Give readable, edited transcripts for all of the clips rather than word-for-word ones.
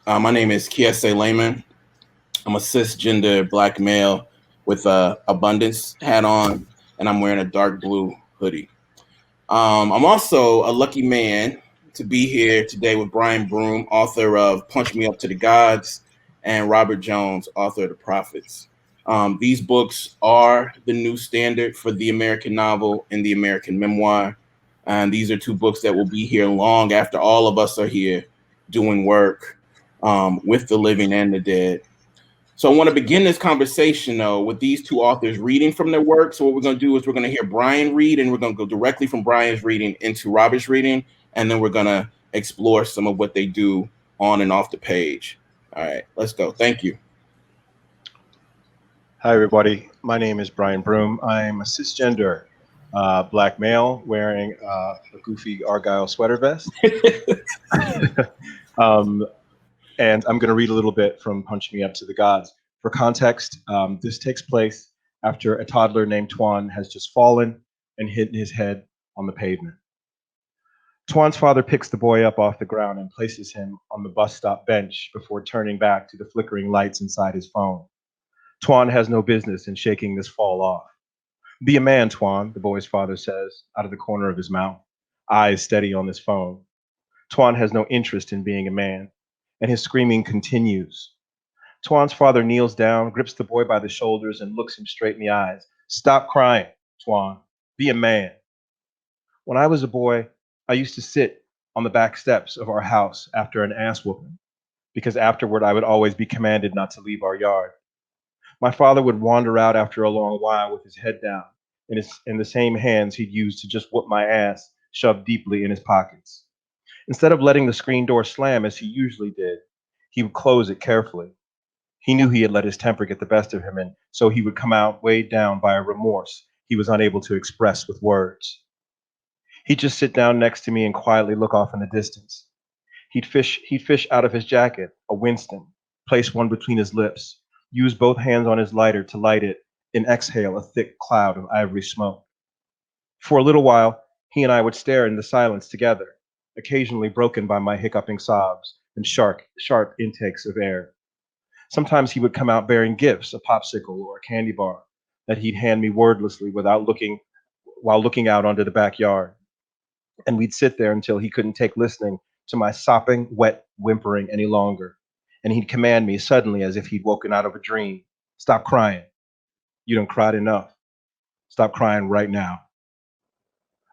My name is Kiese Laymon. I'm a cisgender black male with a abundance hat on, and I'm wearing a dark blue hoodie. I'm also a lucky man to be here today with Brian Broome, author of Punch Me Up to the Gods, and Robert Jones, author of The Prophets. These books are the new standard for the American novel and the American memoir. And these are two books that will be here long after all of us are here doing work with the living and the dead. So I want to begin this conversation though with these two authors reading from their work. So what we're going to do is we're going to hear Brian read, and we're going to go directly from Brian's reading into Robert's reading, and then we're going to explore some of what they do on and off the page. All right, let's go. Thank you. Hi, everybody. My name is Brian Broome. I'm a cisgender black male wearing a goofy Argyle sweater vest. And I'm going to read a little bit from Punch Me Up to the Gods. For context, this takes place after a toddler named Twan has just fallen and hit his head on the pavement. Twan's father picks the boy up off the ground and places him on the bus stop bench before turning back to the flickering lights inside his phone. Twan has no business in shaking this fall off. Be a man, Twan, the boy's father says, out of the corner of his mouth, eyes steady on his phone. Twan has no interest in being a man, and his screaming continues. Twan's father kneels down, grips the boy by the shoulders, and looks him straight in the eyes. Stop crying, Twan. Be a man. When I was a boy, I used to sit on the back steps of our house after an ass whooping, because afterward I would always be commanded not to leave our yard. My father would wander out after a long while with his head down, in the same hands he'd used to just whoop my ass shoved deeply in his pockets. Instead of letting the screen door slam as he usually did, he would close it carefully. He knew he had let his temper get the best of him, and so he would come out weighed down by a remorse he was unable to express with words. He'd just sit down next to me and quietly look off in the distance. He'd fish out of his jacket a Winston, place one between his lips, use both hands on his lighter to light it, and exhale a thick cloud of ivory smoke. For a little while, he and I would stare in the silence together, occasionally broken by my hiccuping sobs and sharp intakes of air. Sometimes he would come out bearing gifts, a popsicle or a candy bar, that he'd hand me wordlessly while looking out onto the backyard. And we'd sit there until he couldn't take listening to my sopping, wet whimpering any longer. And he'd command me suddenly as if he'd woken out of a dream. Stop crying. You done cried enough. Stop crying right now.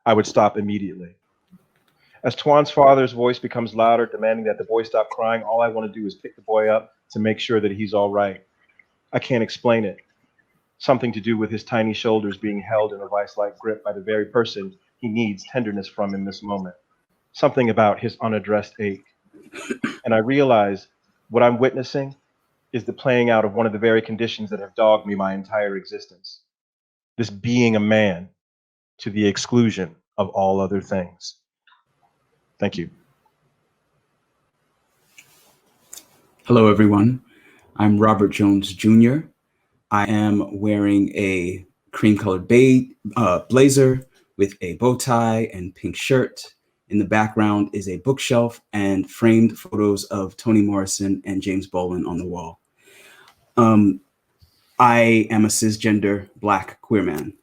I would stop immediately. As Twan's father's voice becomes louder, demanding that the boy stop crying, all I want to do is pick the boy up to make sure that he's all right. I can't explain it. Something to do with his tiny shoulders being held in a vice-like grip by the very person he needs tenderness from in this moment. Something about his unaddressed ache. And I realize what I'm witnessing is the playing out of one of the very conditions that have dogged me my entire existence. This being a man to the exclusion of all other things. Thank you. Hello, everyone. I'm Robert Jones Jr. I am wearing a cream-colored blazer with a bow tie and pink shirt. In the background is a bookshelf and framed photos of Toni Morrison and James Baldwin on the wall. I am a cisgender Black queer man.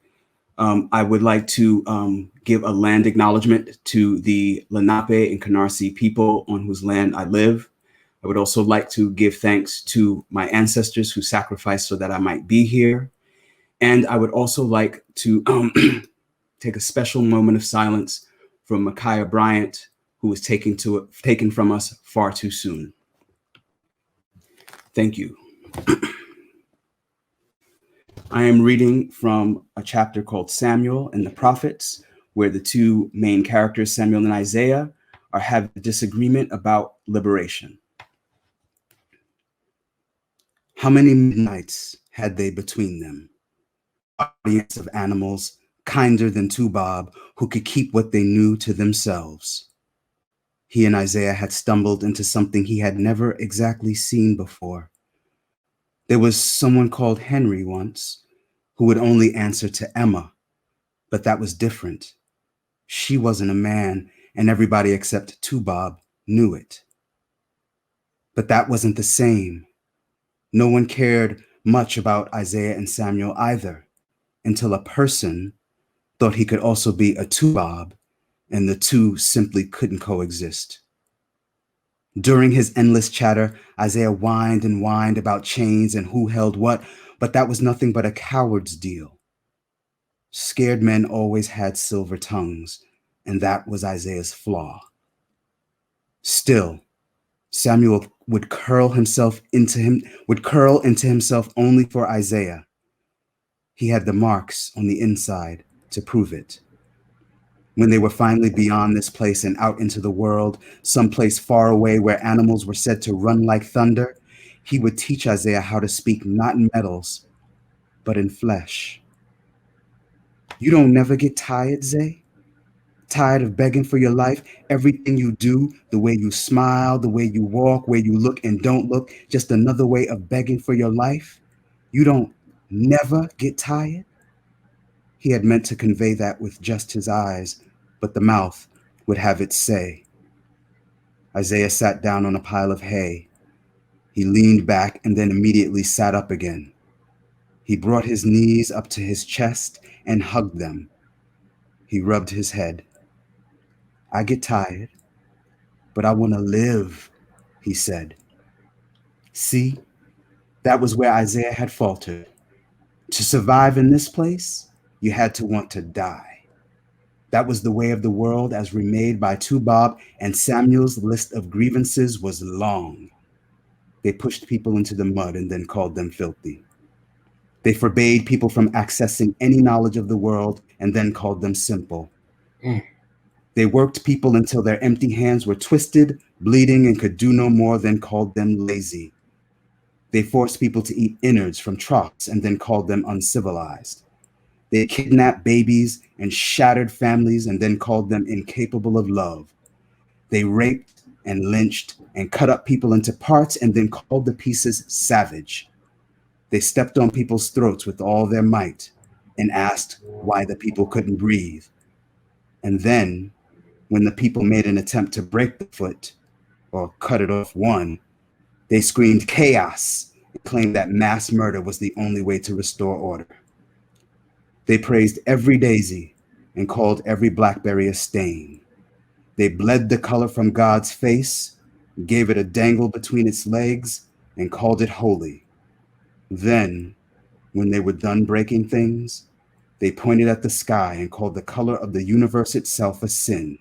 I would like to give a land acknowledgement to the Lenape and Canarsie people on whose land I live. I would also like to give thanks to my ancestors who sacrificed so that I might be here. And I would also like to take a special moment of silence for Ma'Khia Bryant, who was taken from us far too soon. Thank you. I am reading from a chapter called Samuel and the Prophets, where the two main characters, Samuel and Isaiah, are having a disagreement about liberation. How many midnights had they between them? Audience of animals, kinder than Tubab, who could keep what they knew to themselves. He and Isaiah had stumbled into something he had never exactly seen before. There was someone called Henry once who would only answer to Emma, but that was different. She wasn't a man, and everybody except Tubab knew it. But that wasn't the same. No one cared much about Isaiah and Samuel either, until a person thought he could also be a two-bob, and the two simply couldn't coexist. During his endless chatter, Isaiah whined and whined about chains and who held what, but that was nothing but a coward's deal. Scared men always had silver tongues, and that was Isaiah's flaw. Still, Samuel would curl into himself only for Isaiah. He had the marks on the inside to prove it. When they were finally beyond this place and out into the world, someplace far away where animals were said to run like thunder, he would teach Isaiah how to speak not in metals, but in flesh. You don't never get tired, Zay? Tired of begging for your life? Everything you do, the way you smile, the way you walk, where you look and don't look, just another way of begging for your life? You don't never get tired? He had meant to convey that with just his eyes, but the mouth would have its say. Isaiah sat down on a pile of hay. He leaned back and then immediately sat up again. He brought his knees up to his chest and hugged them. He rubbed his head. I get tired, but I want to live, he said. See, that was where Isaiah had faltered. To survive in this place, you had to want to die. That was the way of the world as remade by Tubal, and Samuel's list of grievances was long. They pushed people into the mud and then called them filthy. They forbade people from accessing any knowledge of the world and then called them simple. They worked people until their empty hands were twisted, bleeding, and could do no more than called them lazy. They forced people to eat innards from troughs and then called them uncivilized. They kidnapped babies and shattered families and then called them incapable of love. They raped and lynched and cut up people into parts and then called the pieces savage. They stepped on people's throats with all their might and asked why the people couldn't breathe. And then, when the people made an attempt to break the foot or cut it off one, they screamed chaos and claimed that mass murder was the only way to restore order. They praised every daisy and called every blackberry a stain. They bled the color from God's face, gave it a dangle between its legs, and called it holy. Then, when they were done breaking things, they pointed at the sky and called the color of the universe itself a sin.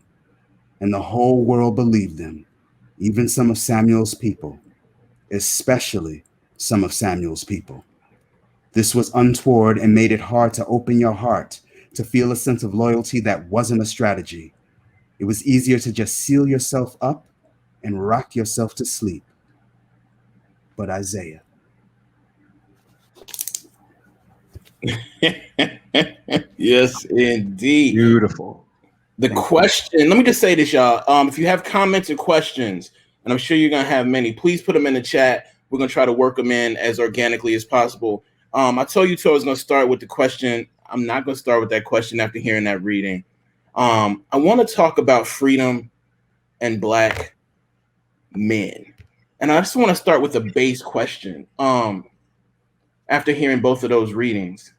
And the whole world believed them, even some of Samuel's people, especially some of Samuel's people. This was untoward and made it hard to open your heart, to feel a sense of loyalty that wasn't a strategy. It was easier to just seal yourself up and rock yourself to sleep. But Isaiah. Yes, indeed. Beautiful. The question, let me just say this, y'all. If you have comments or questions, and I'm sure you're going to have many, please put them in the chat. We're going to try to work them in as organically as possible. I told you I was going to start with the question. I'm not going to start with that question after hearing that reading. I want to talk about freedom and Black men. And I just want to start with a base question. After hearing both of those readings,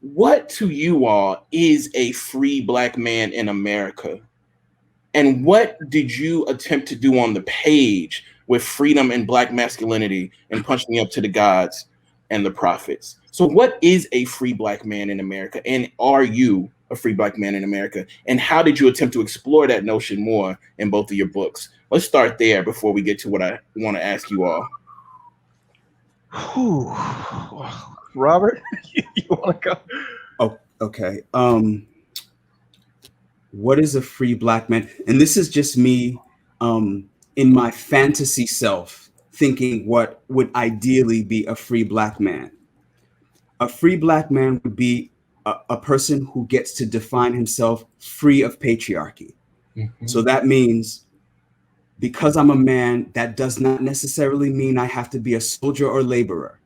what to you all is a free Black man in America? And what did you attempt to do on the page with freedom and Black masculinity and punching up to the gods and the prophets? So what is a free Black man in America? And are you a free Black man in America? And how did you attempt to explore that notion more in both of your books? Let's start there before we get to what I want to ask you all. Whew. Robert, you want to go? Oh, okay. What is a free Black man? And this is just me in my fantasy self thinking what would ideally be a free Black man. A free Black man would be a person who gets to define himself free of patriarchy. Mm-hmm. So that means because I'm a man, that does not necessarily mean I have to be a soldier or laborer,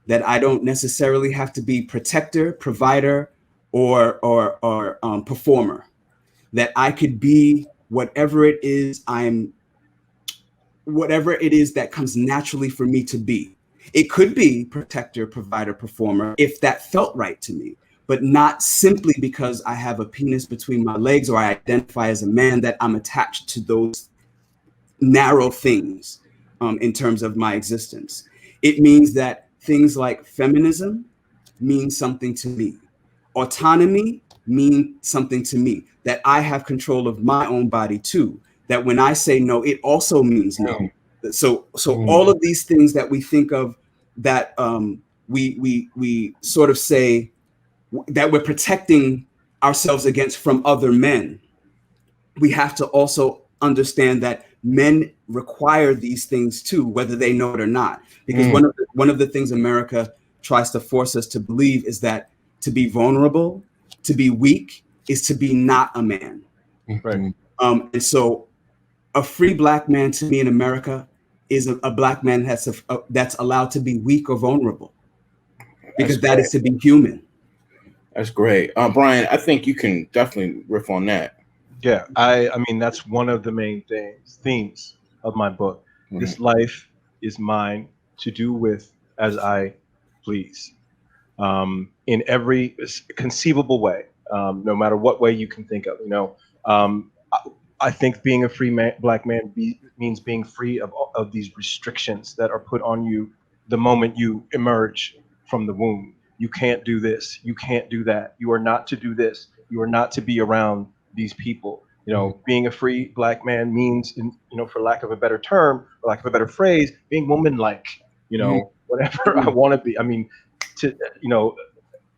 that I don't necessarily have to be protector, provider, or performer, that I could be whatever it is I'm whatever it is that comes naturally for me to be. It could be protector, provider, performer, if that felt right to me, but not simply because I have a penis between my legs or I identify as a man that I'm attached to those narrow things in terms of my existence. It means that things like feminism mean something to me. Autonomy mean something to me, that I have control of my own body too, that when I say no, it also means no. So all of these things that we think of that we sort of say that we're protecting ourselves against from other men, we have to also understand that men require these things too, whether they know it or not. Because one of the things America tries to force us to believe is that to be vulnerable, to be weak, is to be not a man. Right. And so a free Black man to me in America is a Black man that's allowed to be weak or vulnerable, because that is to be human. That's great. Brian, I think you can definitely riff on that. Yeah, I mean, that's one of the main themes of my book. This life is mine to do with as I please, in every conceivable way, no matter what way you can think of. I think being a free Black man means being free of these restrictions that are put on you the moment you emerge from the womb. You can't do this. You can't do that. You are not to do this. You are not to be around these people. Being a free Black man means, for lack of a better term, or lack of a better phrase, being woman-like. Whatever I want to be. I mean,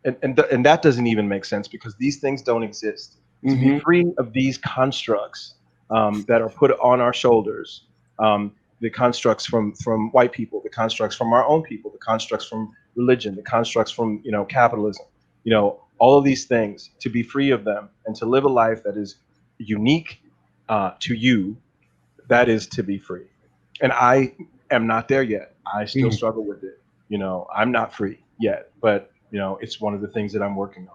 and that doesn't even make sense because these things don't exist. To be free of these constructs that are put on our shoulders, the constructs from white people, the constructs from our own people, the constructs from religion, the constructs from capitalism, all of these things, to be free of them and to live a life that is unique to you, that is to be free. And I am not there yet. I still struggle with it. I'm not free yet, but it's one of the things that I'm working on.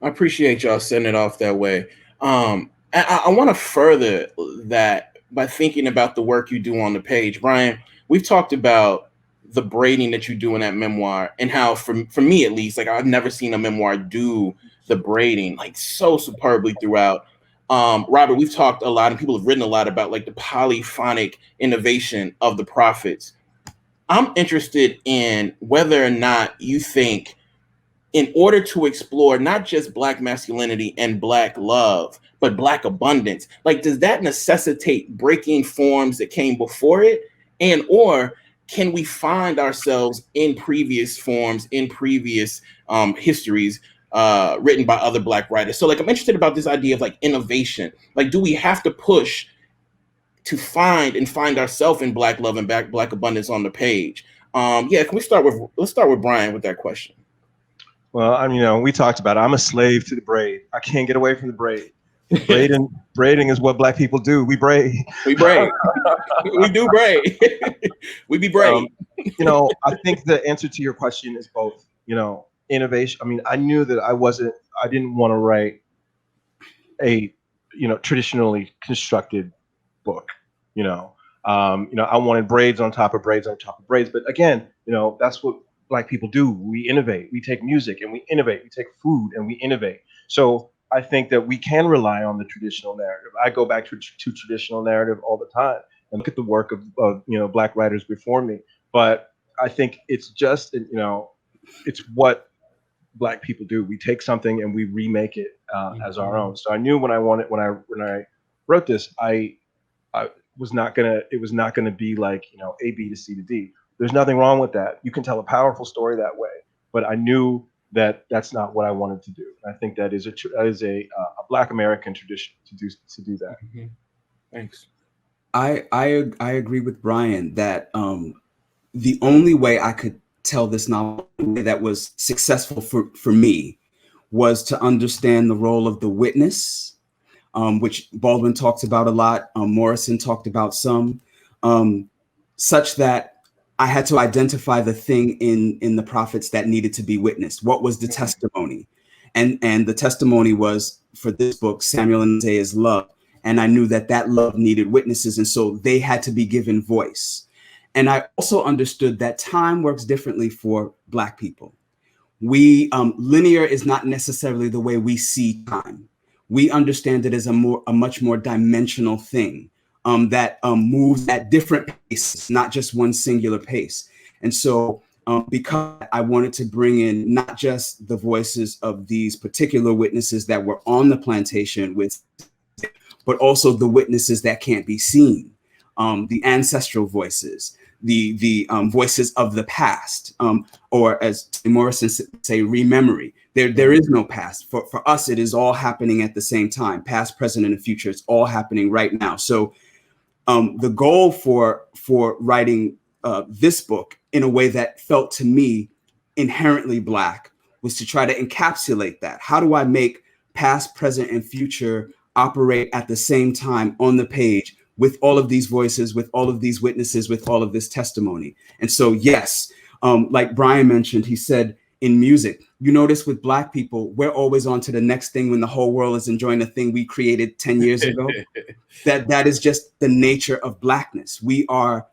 I appreciate y'all sending it off that way. I want to further that by thinking about the work you do on the page. Brian, we've talked about the braiding that you do in that memoir and how, for me at least, like I've never seen a memoir do the braiding like so superbly throughout. Robert, we've talked a lot and people have written a lot about like the polyphonic innovation of the prophets. I'm interested in whether or not you think, in order to explore not just Black masculinity and Black love, but Black abundance, like, does that necessitate breaking forms that came before it? And or can we find ourselves in previous forms, in previous histories written by other Black writers? So like, I'm interested about this idea of like innovation. Like, do we have to push to find ourselves in Black love and Black abundance on the page? Can let's start with Brian with that question. Well, we talked about it. I'm a slave to the braid. I can't get away from the braid. Braiding is what Black people do. We braid. We braid. We do braid. We be braid. I think the answer to your question is both. Innovation. I mean, I knew that I didn't want to write a, traditionally constructed book. I wanted braids on top of braids on top of braids. But again, that's what Black people do. We innovate. We take music and we innovate. We take food and we innovate. So I think that we can rely on the traditional narrative. I go back to traditional narrative all the time and look at the work of Black writers before me. But I think it's just it's what Black people do. We take something and we remake it as our own. So I knew when I wrote this, it was not gonna be like A, B to C to D. There's nothing wrong with that. You can tell a powerful story that way, but I knew that that's not what I wanted to do. I think that is a Black American tradition to do that. Mm-hmm. Thanks. I agree with Brian that the only way I could tell this novel that was successful for me was to understand the role of the witness, which Baldwin talks about a lot. Morrison talked about some, such that I had to identify the thing in the prophets that needed to be witnessed. What was the testimony? And the testimony was, for this book, Samuel and Isaiah's love. And I knew that that love needed witnesses. And so they had to be given voice. And I also understood that time works differently for Black people. We linear is not necessarily the way we see time. We understand it as a much more dimensional thing that moves at different paces, not just one singular pace. And so because I wanted to bring in not just the voices of these particular witnesses that were on the plantation with, but also the witnesses that can't be seen, the ancestral voices, the voices of the past, or as Morrison say, rememory. There is no past. For us, it is all happening at the same time, past, present, and the future. It's all happening right now. So the goal for writing this book in a way that felt to me inherently Black was to try to encapsulate that. How do I make past, present, and future operate at the same time on the page with all of these voices, with all of these witnesses, with all of this testimony? And so, yes, like Brian mentioned, he said in music, you notice with Black people, we're always on to the next thing when the whole world is enjoying the thing we created 10 years ago. that is just the nature of Blackness. We are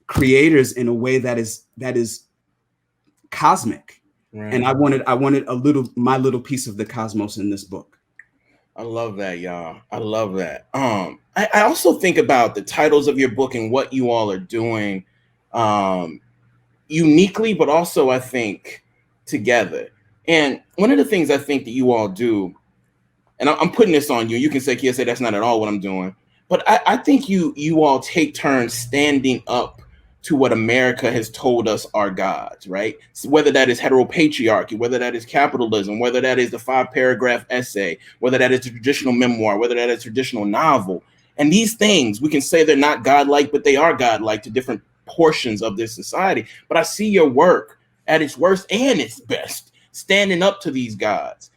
creators in a way that is cosmic. Right. And I wanted my little piece of the cosmos in this book. I love that, y'all. I love that. I also think about the titles of your book and what you all are doing uniquely, but also I think together. And one of the things I think that you all do, and I'm putting this on you, you can say, Kiese, that's not at all what I'm doing. But I think you all take turns standing up to what America has told us are gods, right? So whether that is heteropatriarchy, whether that is capitalism, whether that is the 5-paragraph essay, whether that is the traditional memoir, whether that is traditional novel. And these things, we can say they're not godlike, but they are godlike to different portions of this society. But I see your work at its worst and its best, standing up to these gods.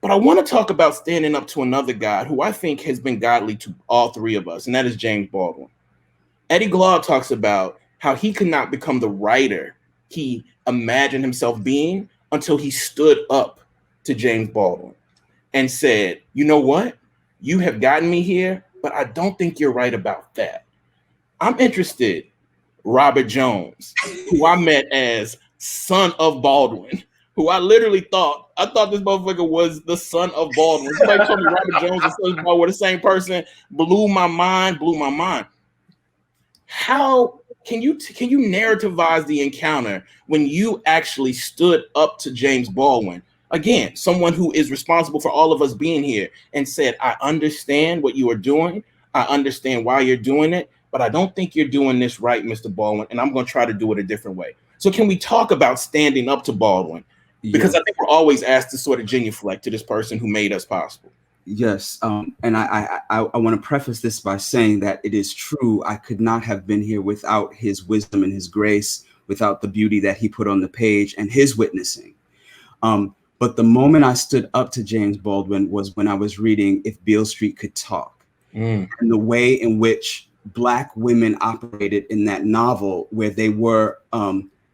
But I want to talk about standing up to another God who I think has been godly to all three of us, and that is James Baldwin. Eddie Glaude talks about how he could not become the writer he imagined himself being until he stood up to James Baldwin and said, you know what? You have gotten me here, but I don't think you're right about that. I'm interested, Robert Jones, who I met as son of Baldwin, who I literally thought this motherfucker was the son of Baldwin. Somebody told me Robert Jones and son of Baldwin were the same person. Blew my mind. How can you narrativize the encounter when you actually stood up to James Baldwin, again, someone who is responsible for all of us being here, and said, I understand what you are doing. I understand why you're doing it, but I don't think you're doing this right, Mr. Baldwin, and I'm going to try to do it a different way. So can we talk about standing up to Baldwin? Because I think we're always asked to sort of genuflect to this person who made us possible. Yes, and I want to preface this by saying that it is true. I could not have been here without his wisdom and his grace, without the beauty that he put on the page and his witnessing. But the moment I stood up to James Baldwin was when I was reading If Beale Street Could Talk, and the way in which Black women operated in that novel, where they were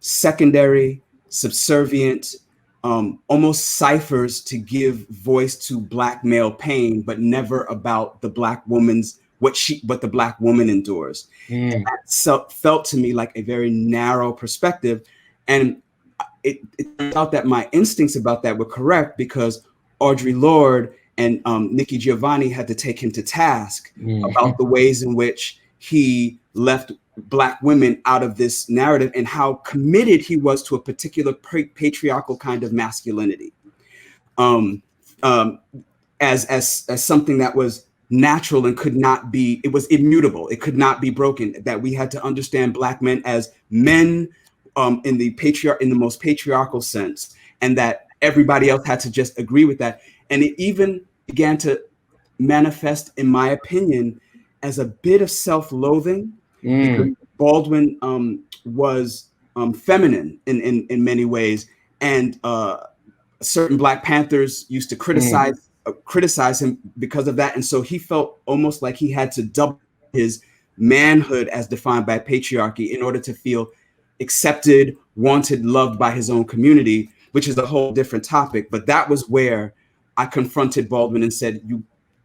secondary, subservient, almost ciphers to give voice to Black male pain, but never about the Black woman's what the Black woman endures. And that felt to me like a very narrow perspective, and it turned out that my instincts about that were correct, because Audre Lorde and Nikki Giovanni had to take him to task about the ways in which he left Black women out of this narrative and how committed he was to a particular patriarchal kind of masculinity, as something that was natural and could not be, it was immutable, it could not be broken, that we had to understand Black men as men in the most patriarchal sense, and that everybody else had to just agree with that. And it even began to manifest, in my opinion, as a bit of self-loathing, because Baldwin was feminine in many ways, and certain Black Panthers used to criticize him because of that, and so he felt almost like he had to double his manhood as defined by patriarchy in order to feel accepted, wanted, loved by his own community, which is a whole different topic. But that was where I confronted Baldwin and said,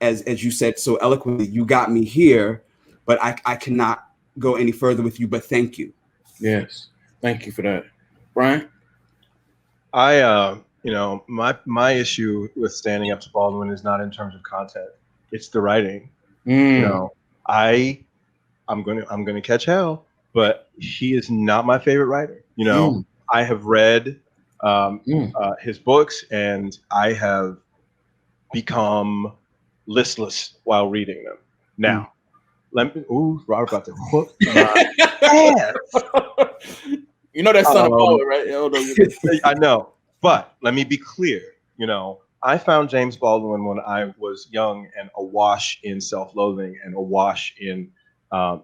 as you said so eloquently, you got me here, but I cannot go any further with you, but thank you. Yes. Thank you for that. Brian? My issue with standing up to Baldwin is not in terms of content. It's the writing. I'm gonna catch hell, but he is not my favorite writer. I have read his books, and I have become listless while reading them. Now, Robert about to whoop my ass. That son of poet, right? I know, but let me be clear. I found James Baldwin when I was young and awash in self-loathing and awash in, all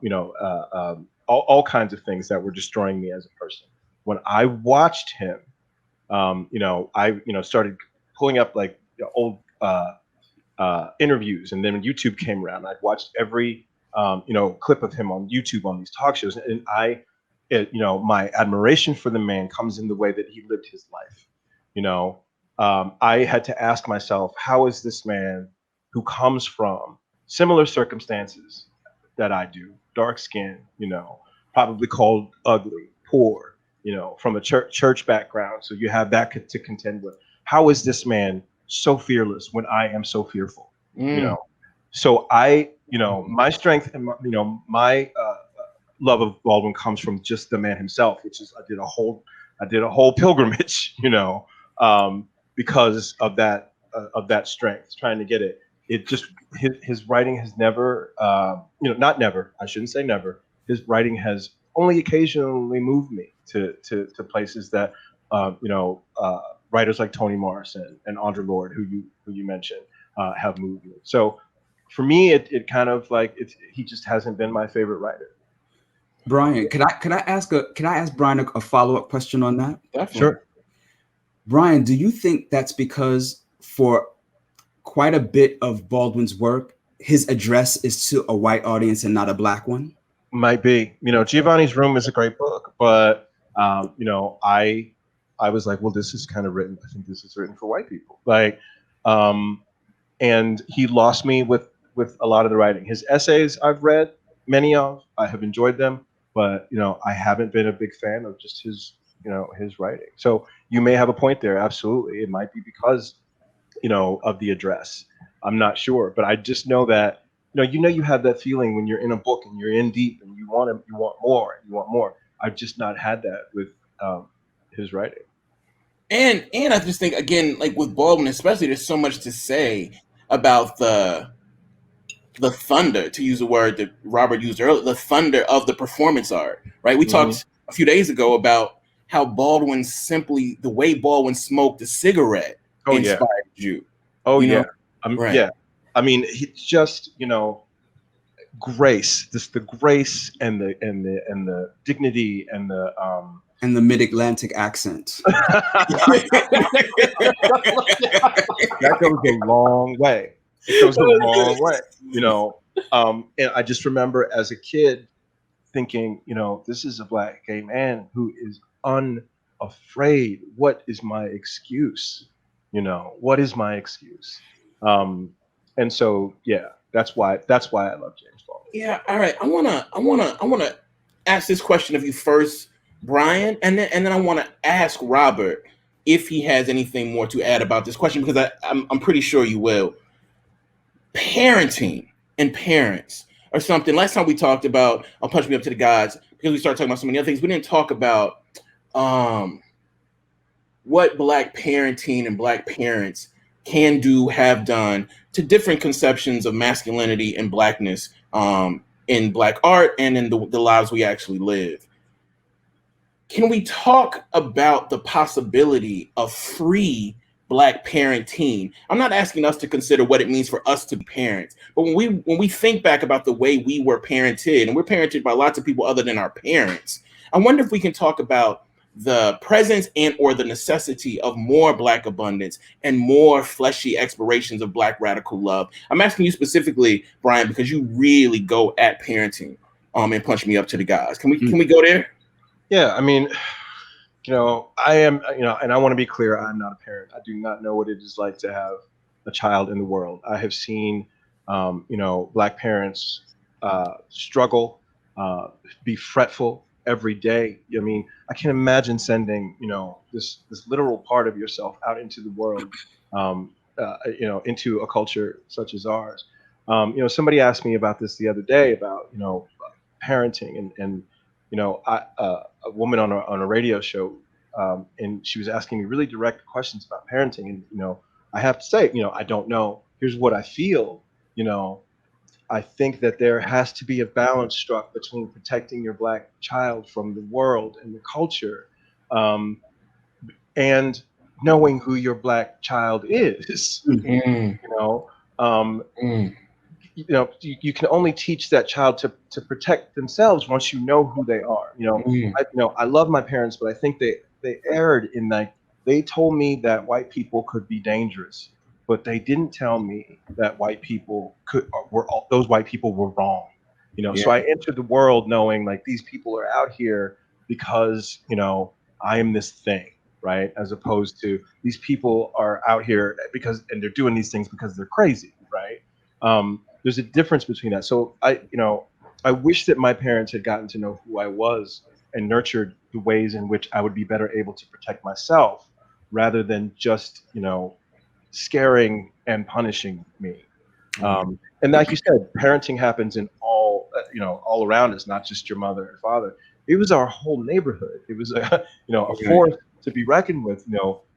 kinds of things that were destroying me as a person. When I watched him, I started pulling up like old interviews, and then when YouTube came around, I'd watched every clip of him on YouTube on these talk shows, and my admiration for the man comes in the way that he lived his life. I had to ask myself, how is this man who comes from similar circumstances that I do, dark skin, probably called ugly, poor, from a church background, so you have that to contend with. How is this man so fearless when I am so fearful? So my strength and my love of Baldwin comes from just the man himself, which is I did a whole pilgrimage, because of that strength, trying to get it. It just his writing has never, not never. I shouldn't say never. His writing has only occasionally moved me to places that writers like Toni Morrison and Audre Lorde, who you mentioned, have moved me. So for me, it kind of like he just hasn't been my favorite writer. Brian, can I ask Brian a follow-up question on that? Definitely. Sure. Brian, do you think that's because for quite a bit of Baldwin's work, his address is to a white audience and not a black one? Might be. Giovanni's Room is a great book, but I was like, well, this is kind of written. I think this is written for white people. And he lost me with a lot of the writing. His essays I've read many of. I have enjoyed them, but I haven't been a big fan of just his writing. So you may have a point there. Absolutely, it might be because of the address. I'm not sure, but I just know that you have that feeling when you're in a book and you're in deep and you want more. I've just not had that with his writing. And I just think, again, like with Baldwin especially, there's so much to say about the thunder, to use a word that Robert used earlier, the thunder of the performance art, right? We talked a few days ago about how the way Baldwin smoked a cigarette inspired you. Yeah. Right. Yeah. I mean, he just, grace, just the grace and the dignity and the mid-Atlantic accent. That goes a long way. It goes a long way, and I just remember as a kid thinking, this is a black gay man who is unafraid. What is my excuse? What is my excuse? And so, yeah, that's why I love James Baldwin. Yeah. All right. I wanna ask this question of you first, Brian, and then I want to ask Robert if he has anything more to add about this question, because I'm pretty sure you will. Parenting and parents or something. Last time we talked about I'll Punch Me Up to the Gods, because we started talking about so many other things. We didn't talk about what black parenting and black parents can do, have done to different conceptions of masculinity and blackness in black art and in the lives we actually live. Can we talk about the possibility of free black parenting? I'm not asking us to consider what it means for us to be parents, but when we think back about the way we were parented, and we're parented by lots of people other than our parents, I wonder if we can talk about the presence and or the necessity of more black abundance and more fleshy explorations of black radical love. I'm asking you specifically, Brian, because you really go at parenting and Punch Me Up to the Gods. Can we go there? Yeah, I mean, I am, and I want to be clear, I'm not a parent. I do not know what it is like to have a child in the world. I have seen Black parents struggle, be fretful every day. I mean, I can imagine sending, this literal part of yourself out into the world, into a culture such as ours. Somebody asked me about this the other day about, parenting and a woman on a radio show, and she was asking me really direct questions about parenting, and I have to say, I don't know. Here's what I feel. I think that there has to be a balance struck between protecting your Black child from the world and the culture, and knowing who your Black child is. Mm, Um, mm, you can only teach that child to protect themselves once you know who they are. mm. I love my parents, but I think they erred in, like, they told me that white people could be dangerous, but they didn't tell me that those white people were wrong. Yeah. So I entered the world knowing, like, these people are out here because I am this thing, right? As opposed to these people are out here and they're doing these things because they're crazy, right? There's a difference between that. So I wish that my parents had gotten to know who I was and nurtured the ways in which I would be better able to protect myself, rather than just scaring and punishing me. And like you said, parenting happens in all around us, not just your mother and father. It was our whole neighborhood. It was a force to be reckoned with,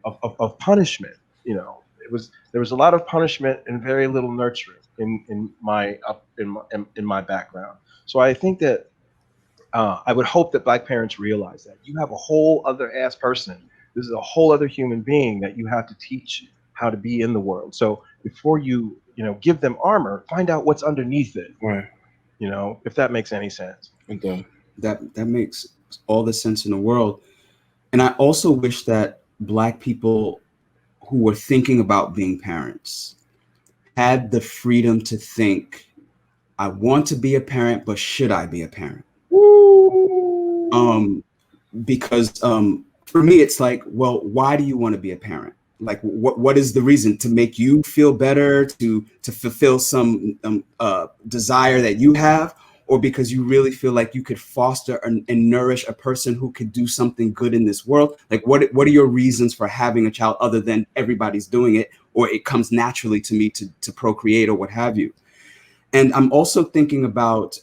of punishment. There was a lot of punishment and very little nurturing in my background. So I think that I would hope that Black parents realize that you have a whole other ass person. This is a whole other human being that you have to teach how to be in the world. So before you give them armor, find out what's underneath it. Right. If that makes any sense. That makes all the sense in the world. And I also wish that Black people who were thinking about being parents had the freedom to think, I want to be a parent, but should I be a parent? Because for me, it's like, well, why do you want to be a parent? Like, what is the reason? To make you feel better, to fulfill some desire that you have, or because you really feel like you could foster and nourish a person who could do something good in this world? Like, what are your reasons for having a child other than everybody's doing it, or it comes naturally to me to procreate, or what have you? And I'm also thinking about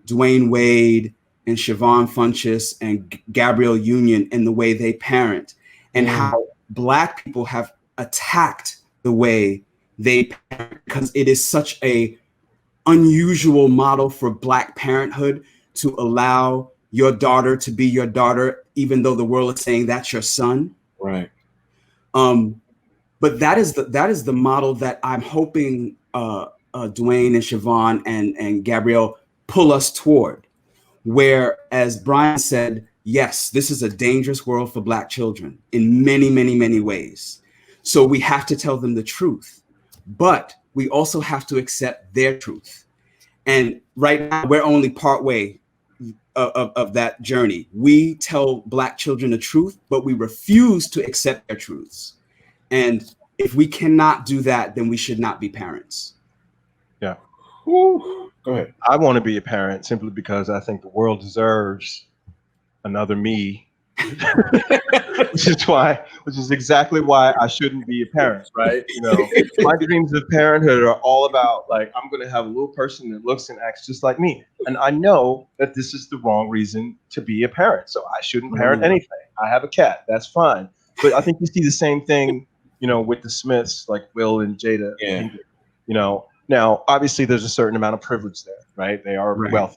Dwayne Wade and Siobhan Funchess and Gabrielle Union and the way they parent, and how Black people have attacked the way they parent, because it is such a unusual model for Black parenthood to allow your daughter to be your daughter, even though the world is saying that's your son. Right. But that is the model that I'm hoping Dwayne and Siobhan and Gabrielle pull us toward, where, as Brian said, yes, this is a dangerous world for Black children in many, many, many ways. So we have to tell them the truth, but we also have to accept their truth. And right now, we're only part way of that journey. We tell Black children the truth, but we refuse to accept their truths. And if we cannot do that, then we should not be parents. Yeah. Go ahead. I want to be a parent simply because I think the world deserves another me, which is exactly why I shouldn't be a parent, right? My dreams of parenthood are all about, like, I'm going to have a little person that looks and acts just like me. And I know that this is the wrong reason to be a parent. So I shouldn't parent anything. I have a cat. That's fine. But I think you see the same thing, with the Smiths, like Will and Jada. Yeah. Now, obviously, there's a certain amount of privilege there, right? They are wealthy.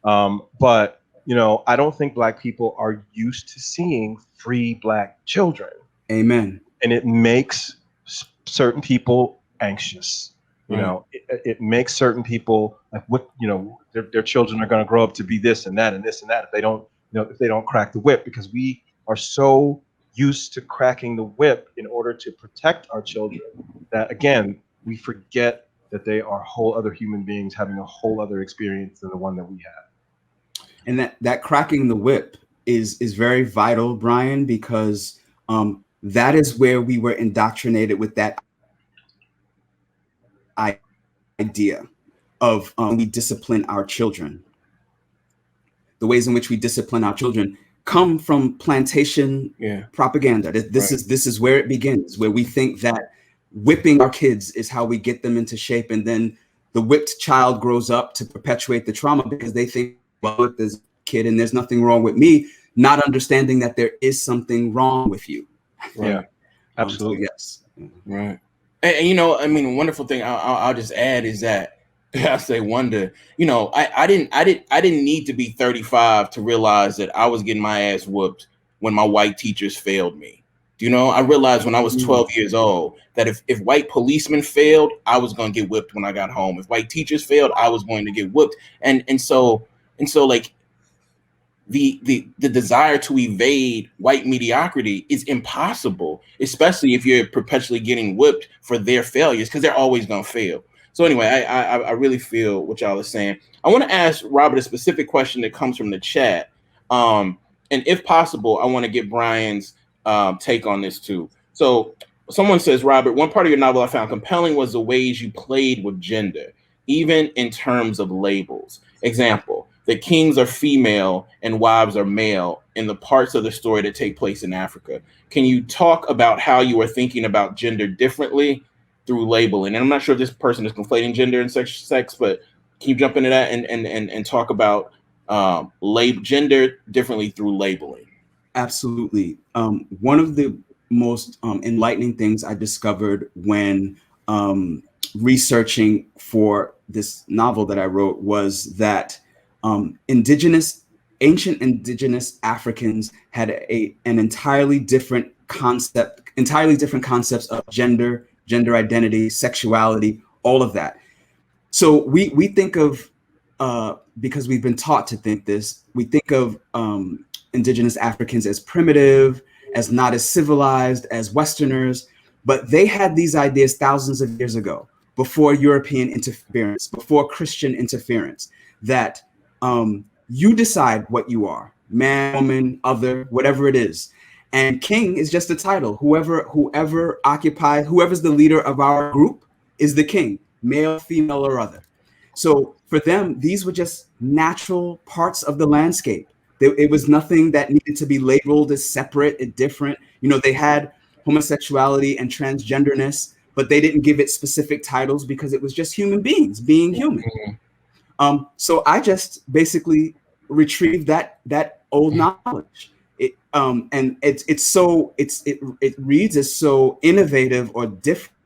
But, I don't think Black people are used to seeing free Black children. Amen. And it makes certain people anxious. It makes certain people like, what, their children are going to grow up to be this and that and this and that if they don't crack the whip, because we are so used to cracking the whip in order to protect our children that, again, we forget that they are whole other human beings having a whole other experience than the one that we have. And that cracking the whip is very vital, Brian, because that is where we were indoctrinated with that idea of we discipline our children. The ways in which we discipline our children come from plantation propaganda. This is where it begins, where we think that whipping our kids is how we get them into shape, and then the whipped child grows up to perpetuate the trauma because they think, well, there's a kid and there's nothing wrong with me, not understanding that there is something wrong with you. Yeah, absolutely. So yes. Right. And, you know, I mean, a wonderful thing I'll just add is that I say wonder, you know, I didn't need to be 35 to realize that I was getting my ass whooped when my white teachers failed me. You know, I realized when I was 12 years old that if white policemen failed, I was going to get whipped when I got home. If white teachers failed, I was going to get whipped. And so like the desire to evade white mediocrity is impossible, especially if you're perpetually getting whipped for their failures, because they're always going to fail. So anyway, I really feel what y'all are saying. I want to ask Robert a specific question that comes from the chat. And if possible, I want to get Brian's take on this too. So someone says, Robert, one part of your novel I found compelling was the ways you played with gender, even in terms of labels. Example, the kings are female and wives are male in the parts of the story that take place in Africa. Can you talk about how you are thinking about gender differently through labeling? And I'm not sure if this person is conflating gender and sex, but can you jump into that and talk about gender differently through labeling? Absolutely. One of the most enlightening things I discovered when researching for this novel that I wrote was that ancient indigenous Africans had an entirely different concepts of gender identity, sexuality, all of that. So we think of, because we've been taught to think this, we think of indigenous Africans as primitive, as not as civilized as Westerners, but they had these ideas thousands of years ago, before European interference, before Christian interference, that you decide what you are, man, woman, other, whatever it is. And king is just a title. Whoever's the leader of our group is the king, male, female, or other. So for them, these were just natural parts of the landscape. It was nothing that needed to be labeled as separate and different. You know, they had homosexuality and transgenderness, but they didn't give it specific titles because it was just human beings being human. So I just basically retrieved that old knowledge. It reads as so innovative or different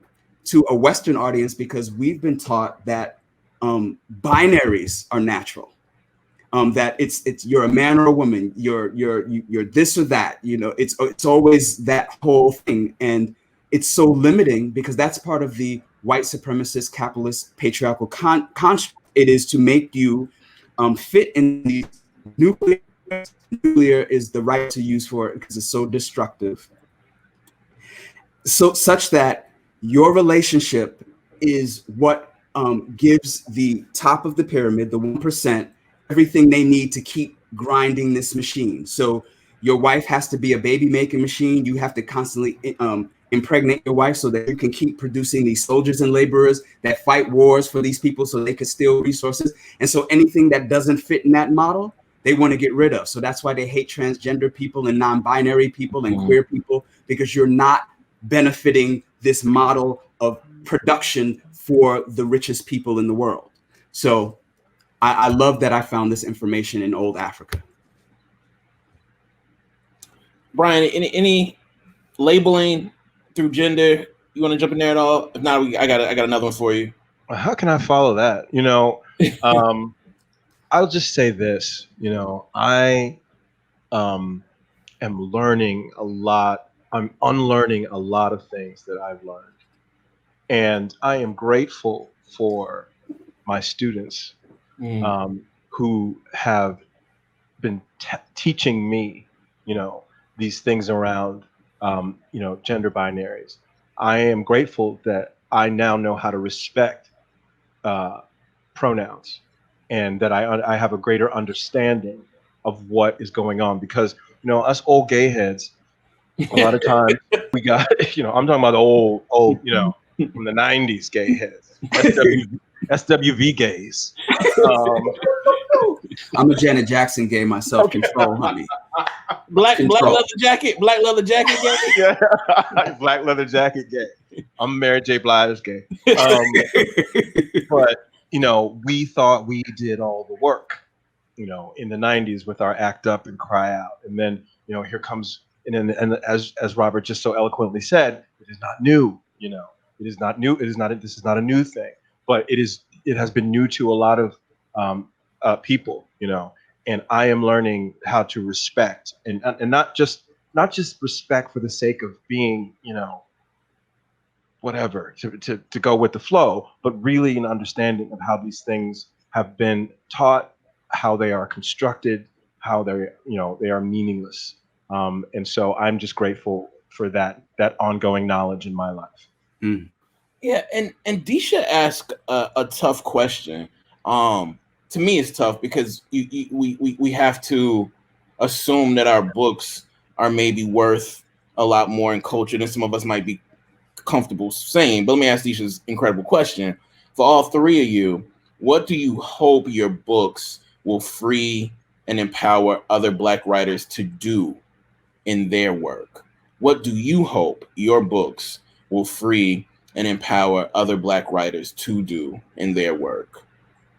to a Western audience because we've been taught that binaries are natural. That it's you're a man or a woman, you're this or that. You know, it's always that whole thing, and it's so limiting because that's part of the white supremacist, capitalist, patriarchal construct. It is to make you fit in the nuclear. Nuclear is the right to use for it because it's so destructive. So such that your relationship is what gives the top of the pyramid, the 1%, everything they need to keep grinding this machine. So your wife has to be a baby making machine. You have to constantly impregnate your wife so that you can keep producing these soldiers and laborers that fight wars for these people so they can steal resources. And so anything that doesn't fit in that model, they want to get rid of. So that's why they hate transgender people and non-binary people and queer people, because you're not benefiting this model of production for the richest people in the world. So I love that I found this information in old Africa. Brian, any labeling through gender? You want to jump in there at all? If not, I got another one for you. How can I follow that? You know, I'll just say this. You know, I am learning a lot. I'm unlearning a lot of things that I've learned, and I am grateful for my students who have been teaching me, you know, these things around, you know, gender binaries. I am grateful that I now know how to respect pronouns, and that I have a greater understanding of what is going on. Because, you know, us old gay heads, a lot of times we got, you know, I'm talking about the old, you know, from the 90s gay heads. SWV gays. I'm a Janet Jackson gay myself. Control, honey. Black Control. leather jacket gay. Yeah. Black leather jacket gay. I'm Mary J. Blige gay. But, you know, we thought we did all the work, you know, in the 90s with our Act Up and Cry Out. And then, you know, here comes, and as Robert just so eloquently said, it is not new, you know. It is not new. This is not a new thing, but it has been new to a lot of people, you know. And I am learning how to respect and not just respect for the sake of being, you know, whatever, to go with the flow, but really an understanding of how these things have been taught, how they are constructed, how they are meaningless. And so I'm just grateful for that ongoing knowledge in my life. Mm. Yeah, and Disha asked a tough question. To me, it's tough because we have to assume that our books are maybe worth a lot more in culture than some of us might be comfortable saying. But let me ask Disha's incredible question. For all three of you, what do you hope your books will free and empower other Black writers to do in their work? What do you hope your books will free and empower other Black writers to do in their work?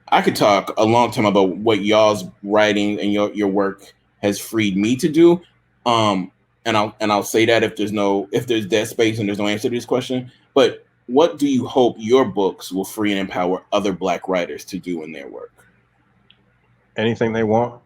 I could talk a long time about what y'all's writing and your work has freed me to do. And I'll say that if there's dead space and there's no answer to this question. But what do you hope your books will free and empower other Black writers to do in their work? Anything they want.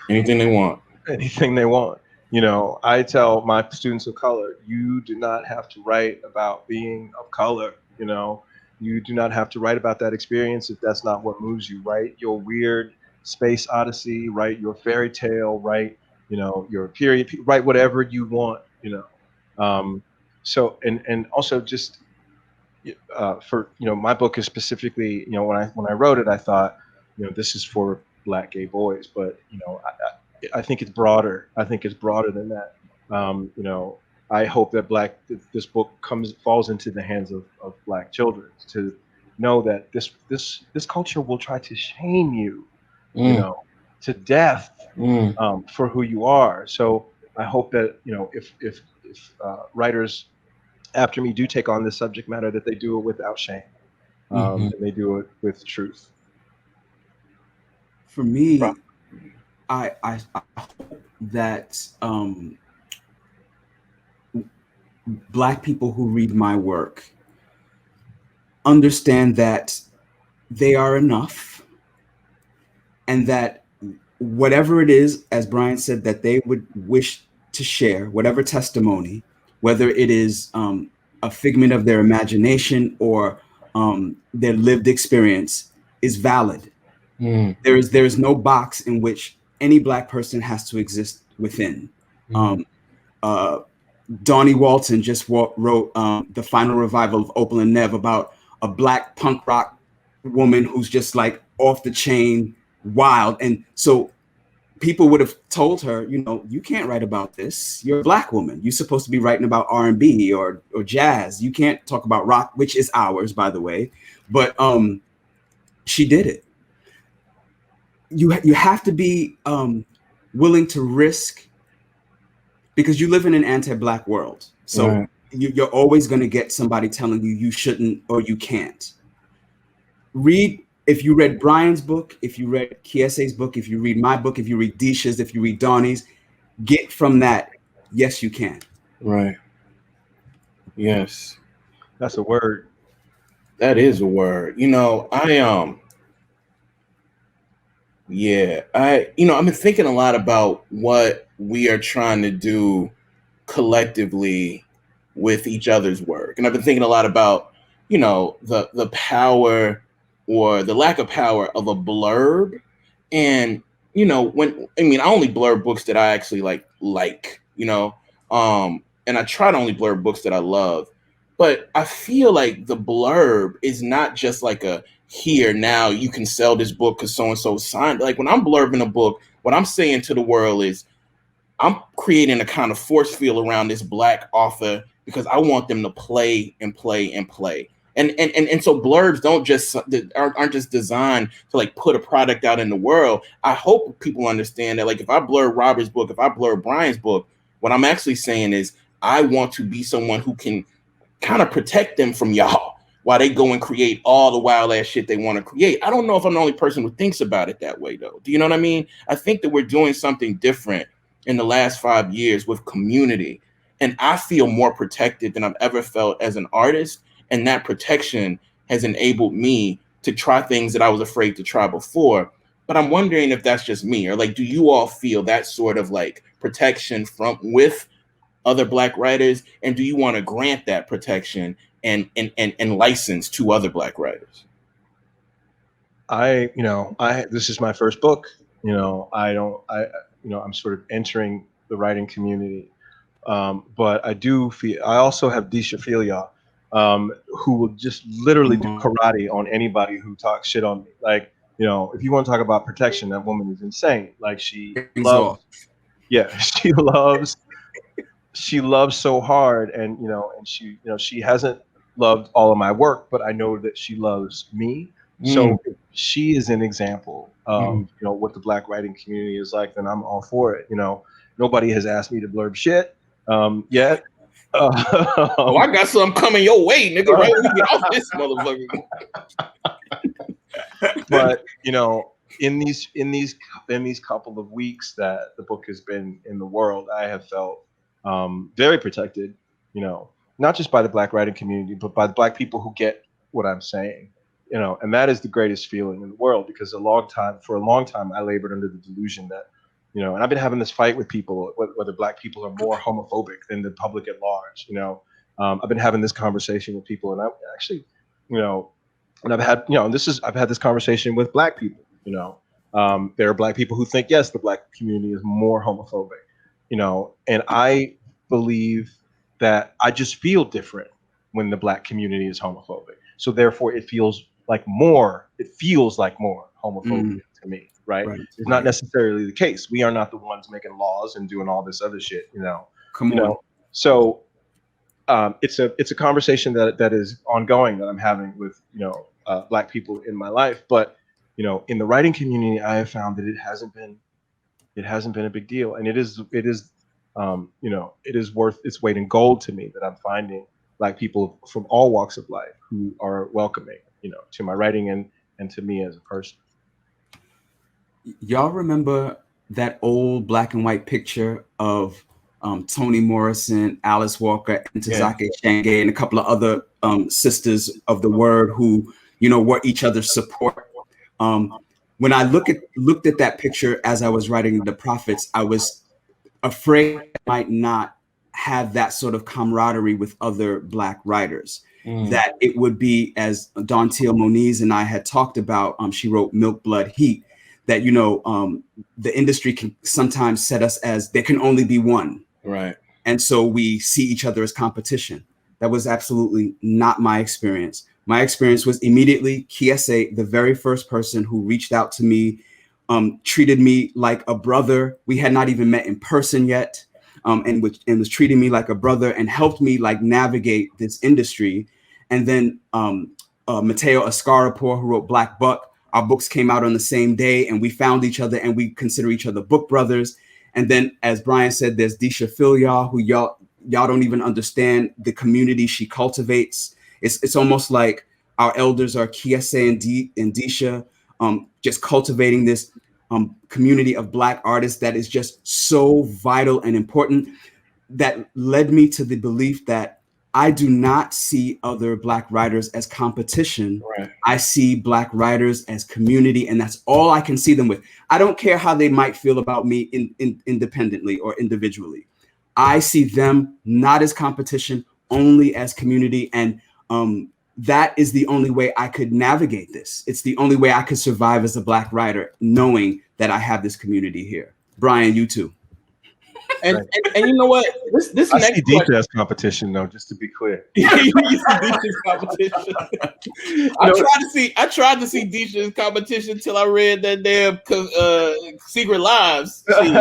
Anything they want. Anything they want. You know, I tell my students of color, you do not have to write about being of color, you know. You do not have to write about that experience if that's not what moves you. Write your weird space odyssey, write your fairy tale, write, you know, your period, write whatever you want, you know. So, and also just for, you know, my book is specifically, you know, when I wrote it, I thought, you know, this is for Black gay boys, but, you know, I think it's broader. I think it's broader than that. You know, I hope that this book falls into the hands of Black children to know that this culture will try to shame you, you know, to death for who you are. So I hope that, you know, if writers after me do take on this subject matter, that they do it without shame, and they do it with truth. For me, I hope that Black people who read my work understand that they are enough, and that whatever it is, as Brian said, that they would wish to share, whatever testimony, whether it is a figment of their imagination or their lived experience, is valid. There is no box in which any Black person has to exist within. Donnie Walton just wrote the final revival of Opal and Nev about a Black punk rock woman who's just like off the chain, wild. And so people would have told her, you know, you can't write about this. You're a Black woman. You're supposed to be writing about R&B or jazz. You can't talk about rock, which is ours, by the way. But she did it. You have to be willing to risk, because you live in an anti-Black world. So you're always going to get somebody telling you shouldn't or you can't. If you read Brian's book, if you read Kiese's book, if you read my book, if you read Disha's, if you read Donnie's, get from that, yes, you can. Right. Yes. That's a word. That is a word. You know, I've been thinking a lot about what we are trying to do collectively with each other's work. And I've been thinking a lot about, you know, the power or the lack of power of a blurb. And, you know, I only blurb books that I actually like, you know, and I try to only blurb books that I love. But I feel like the blurb is not just like a here, now you can sell this book because so-and-so signed. Like when I'm blurbing a book, what I'm saying to the world is I'm creating a kind of force field around this Black author because I want them to play and play and play. And so blurbs aren't just designed to like put a product out in the world. I hope people understand that, like, if I blur Robert's book, if I blur Brian's book, what I'm actually saying is I want to be someone who can kind of protect them from y'all while they go and create all the wild ass shit they want to create. I don't know if I'm the only person who thinks about it that way, though. Do you know what I mean? I think that we're doing something different in the last 5 years with community, and I feel more protected than I've ever felt as an artist. And that protection has enabled me to try things that I was afraid to try before. But I'm wondering if that's just me, or like, do you all feel that sort of like protection with other Black writers, and do you want to grant that protection and license to other Black writers? This is my first book. I'm sort of entering the writing community, but I also have Deisha who will just literally do karate on anybody who talks shit on me. Like, if you want to talk about protection, that woman is insane. Like, she loves so hard, and she hasn't loved all of my work, but I know that she loves me. So if she is an example of what the Black writing community is like, then I'm all for it. Nobody has asked me to blurb shit yet. I got something coming your way, nigga. Right when we get off this motherfucker. But in these couple of weeks that the book has been in the world, I have felt very protected. Not just by the Black writing community, but by the Black people who get what I'm saying. And that is the greatest feeling in the world, because for a long time, I labored under the delusion that, and I've been having this fight with people, whether Black people are more homophobic than the public at large. I've been having this conversation with people, and I actually, and I've had this conversation with Black people. There are Black people who think, yes, the Black community is more homophobic, and I believe that I just feel different when the Black community is homophobic. So therefore, it feels like more homophobia to me. Right? It's not necessarily the case. We are not the ones making laws and doing all this other shit, So it's a conversation that is ongoing that I'm having with Black people in my life. But in the writing community, I have found that it hasn't been a big deal, and it is worth its weight in gold to me that I'm finding Black people from all walks of life who are welcoming, to my writing and to me as a person. Y'all remember that old black and white picture of Toni Morrison, Alice Walker, and Ntozake Shange, and a couple of other sisters of the word who, were each other's support? When I looked at that picture as I was writing The Prophets, I was afraid I might not have that sort of camaraderie with other Black writers. That it would be, as Dontia Moniz and I had talked about, she wrote Milk, Blood, Heat, that, the industry can sometimes set us as there can only be one. Right. And so we see each other as competition. That was absolutely not my experience. My experience was immediately Kiese, the very first person who reached out to me, treated me like a brother. We had not even met in person yet. And was treating me like a brother and helped me like navigate this industry. And then Mateo Ascarapour, who wrote Black Buck, our books came out on the same day, and we found each other and we consider each other book brothers. And then, as Brian said, there's Deisha Philyaw, who y'all don't even understand the community she cultivates. It's almost like our elders are Kiese and Deisha, just cultivating this community of Black artists that is just so vital and important, that led me to the belief that I do not see other Black writers as competition. Right. I see Black writers as community, and that's all I can see them with. I don't care how they might feel about me independently or individually. I see them not as competition, only as community. And that is the only way I could navigate this. It's the only way I could survive as a Black writer, knowing that I have this community here. Brian, you too. And you know what? This I next see question. DJ as competition, though, just to be clear. You see Deisha's competition. I tried to see Deisha's competition till I read that damn Secret Lives shit.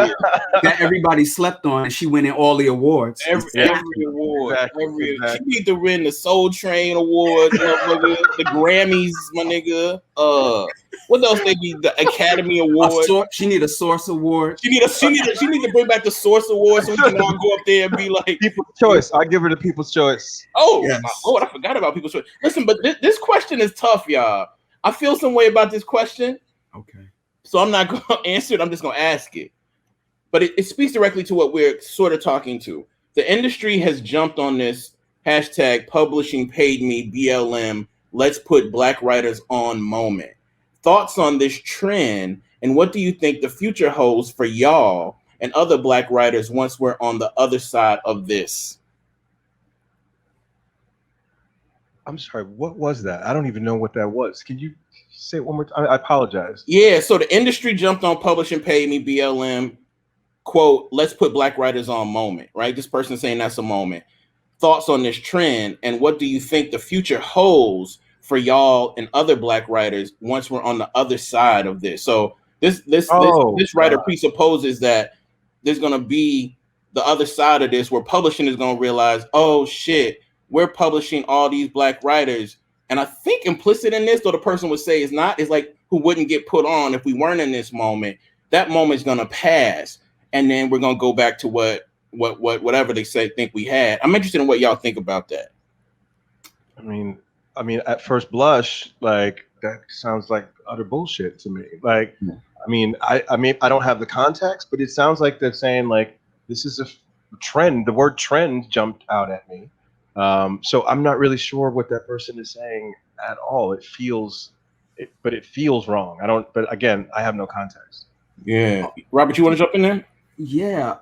That everybody slept on, and she winning all the awards. Every award. Exactly. She need to win the Soul Train Award, motherfucker, the Grammys, my nigga. What else they need? The Academy Award. She need a Source Award. She need to bring back the Source Award so we can all go up there and be like People's Choice. I give her the People's Choice. Oh Yes. my Lord, I forgot about People's Choice. Listen, but this question is tough, y'all. I feel some way about this question. Okay. So I'm not going to answer it. I'm just going to ask it. But it speaks directly to what we're sort of talking to. The industry has jumped on this hashtag publishing paid me BLM. Let's put Black writers on moment. Thoughts on this trend, and what do you think the future holds for y'all and other Black writers once we're on the other side of this? I'm sorry, what was that? I don't even know what that was. Can you say it one more time? I apologize. Yeah, so the industry jumped on publishing paid me BLM. Quote, let's put Black writers on moment, right? This person saying that's a moment. Thoughts on this trend, and what do you think the future holds for y'all and other Black writers once we're on the other side of this? So this writer presupposes that there's going to be the other side of this where publishing is going to realize, oh shit, we're publishing all these Black writers. And I think implicit in this, though the person would say is not, is like who wouldn't get put on if we weren't in this moment. That moment's going to pass. And then we're going to go back to whatever they think we had. I'm interested in what y'all think about that. I mean, at first blush, like that sounds like utter bullshit to me. Like, I mean, I don't have the context, but it sounds like they're saying like this is a trend. The word trend jumped out at me. So I'm not really sure what that person is saying at all. It feels wrong. But again, I have no context. Yeah. Robert, you want to jump in there? Yeah.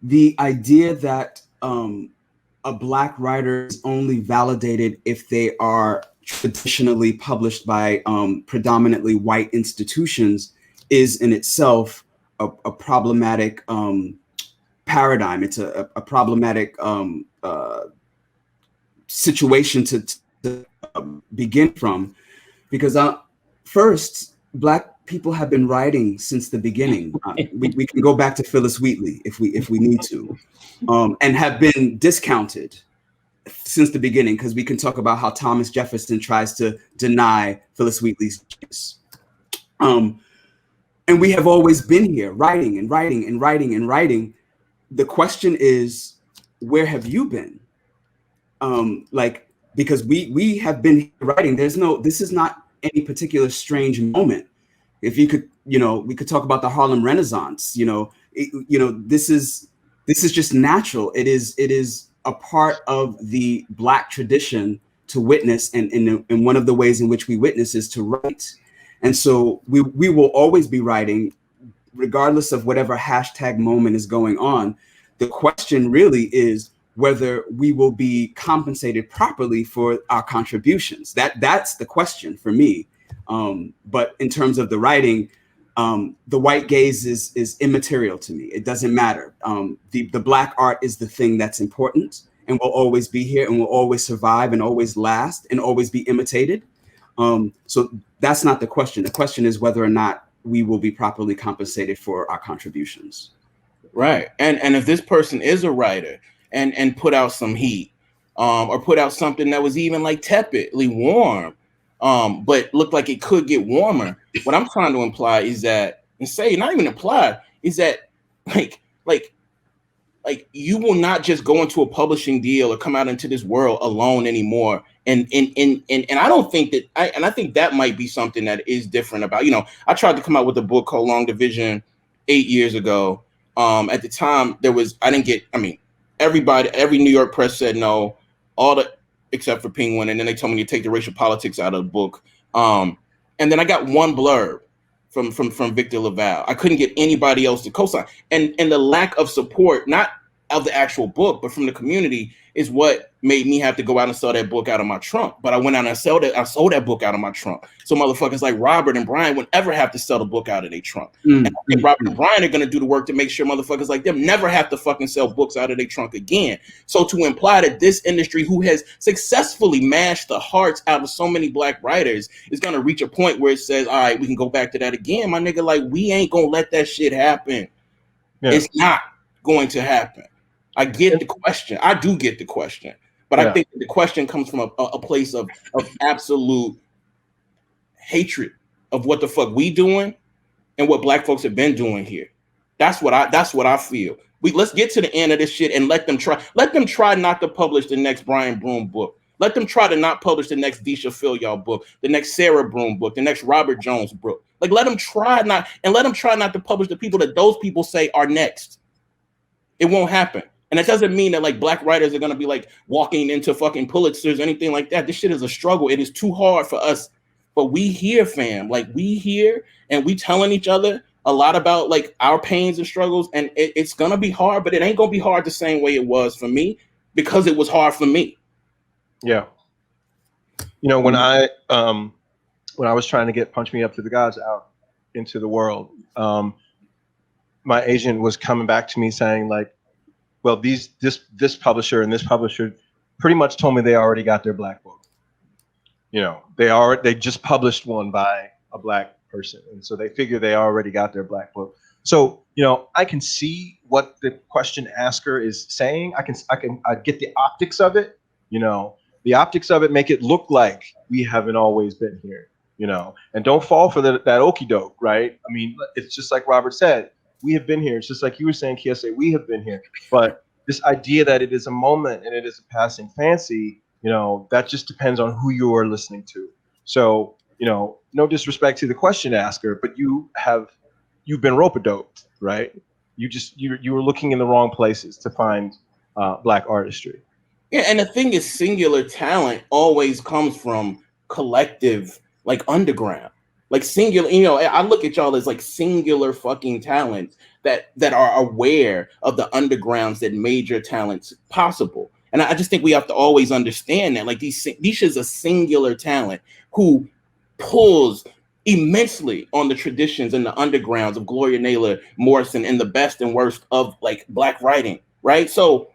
The idea that a Black writer is only validated if they are traditionally published by predominantly white institutions is in itself a problematic paradigm. It's a problematic situation to begin from, because first, Black people have been writing since the beginning. We can go back to Phyllis Wheatley if we need to, and have been discounted since the beginning, because we can talk about how Thomas Jefferson tries to deny Phyllis Wheatley's genius. And we have always been here writing and writing and writing and writing. The question is, where have you been? Because we have been writing. This is not any particular strange moment. If you could, we could talk about the Harlem Renaissance. This is just natural. It is a part of the Black tradition to witness, and one of the ways in which we witness is to write. And so we will always be writing, regardless of whatever hashtag moment is going on. The question really is whether we will be compensated properly for our contributions. That's the question for me. But in terms of the writing, the white gaze is immaterial to me. It doesn't matter. The Black art is the thing that's important and will always be here and will always survive and always last and always be imitated. So that's not the question. The question is whether or not we will be properly compensated for our contributions. Right. And if this person is a writer and put out some heat, or put out something that was even like tepidly warm, but looked like it could get warmer, what I'm trying to imply is that, and say, not even imply, is that like you will not just go into a publishing deal or come out into this world alone anymore. And I don't think that I think that might be something that is different about, I tried to come out with a book called Long Division 8 years ago. At the time every New York press said no, except for Penguin. And then they told me to take the racial politics out of the book. And then I got one blurb from Victor Laval. I couldn't get anybody else to co-sign. And the lack of support, not of the actual book, but from the community, is what made me have to go out and sell that book out of my trunk. But I went out and I sold that book out of my trunk. So motherfuckers like Robert and Brian would never have to sell the book out of their trunk. And I think Robert and Brian are going to do the work to make sure motherfuckers like them never have to fucking sell books out of their trunk again. So to imply that this industry, who has successfully mashed the hearts out of so many black writers, is going to reach a point where it says, all right, we can go back to that again, my nigga. Like, we ain't going to let that shit happen. Yeah. It's not going to happen. I get the question. I do get the question. But I think the question comes from a place of absolute hatred of what the fuck we doing and what black folks have been doing here. That's what I feel. Let's get to the end of this shit and let them try not to publish the next Brian Broome book. Let them try to not publish the next Disha Phil book, the next Sarah Broome book, the next Robert Jones book. Like, let them try not to publish the people that those people say are next. It won't happen. And that doesn't mean that like black writers are going to be like walking into fucking Pulitzers or anything like that. This shit is a struggle. It is too hard for us. But we here, fam. Like, we here and we telling each other a lot about like our pains and struggles. And it's going to be hard, but it ain't going to be hard the same way it was for me, because it was hard for me. Yeah. You know, when I was trying to get Punch Me Up to the Gods out into the world, my agent was coming back to me saying like, well, this publisher and this publisher pretty much told me they already got their black book. You know, they just published one by a black person, and so they figure they already got their black book. So, you know, I can see what the question asker is saying. I get the optics of it. You know, the optics of it make it look like we haven't always been here. You know, and don't fall for that okie doke, right? I mean, it's just like Robert said. We have been here. It's just like you were saying, Kiese, we have been here. But this idea that it is a moment and it is a passing fancy, you know, that just depends on who you are listening to. So, you know, no disrespect to the question asker, but you've been rope-a-doped, right? You were looking in the wrong places to find black artistry. Yeah, and the thing is, singular talent always comes from collective, like underground. Like singular, you know, I look at y'all as like singular fucking talents that are aware of the undergrounds that made your talents possible. And I just think we have to always understand that, like, Disha's a singular talent who pulls immensely on the traditions and the undergrounds of Gloria Naylor, Morrison, and the best and worst of like black writing, right? So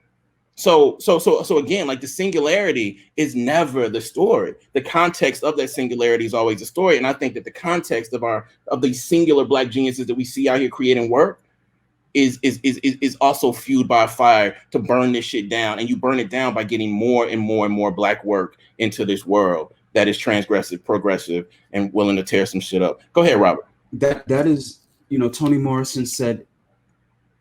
again, like, the singularity is never the story. The context of that singularity is always the story. And I think that the context of these singular black geniuses that we see out here creating work is also fueled by a fire to burn this shit down. And you burn it down by getting more and more and more black work into this world that is transgressive, progressive, and willing to tear some shit up. Go ahead, Robert. That is, you know, Toni Morrison said,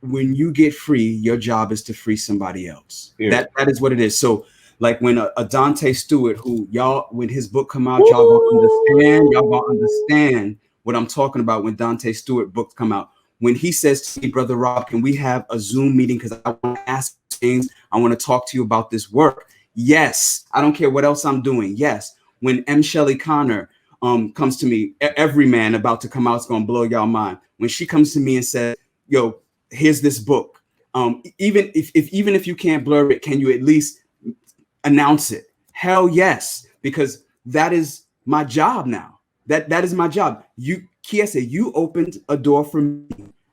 when you get free, your job is to free somebody else. Yeah. That is what it is. So like when a Dante Stewart, who when his book come out, y'all gonna understand what I'm talking about when Dante Stewart books come out. When he says to me, Brother Rob, can we have a Zoom meeting? Because I want to ask things. I want to talk to you about this work. Yes. I don't care what else I'm doing. Yes. When M. Shelley Connor comes to me, every man about to come out is going to blow y'all mind. When she comes to me and says, yo, here's this book. Even if you can't blurb it, can you at least announce it? Hell yes, because that is my job now. That is my job. Kiese, you opened a door for me.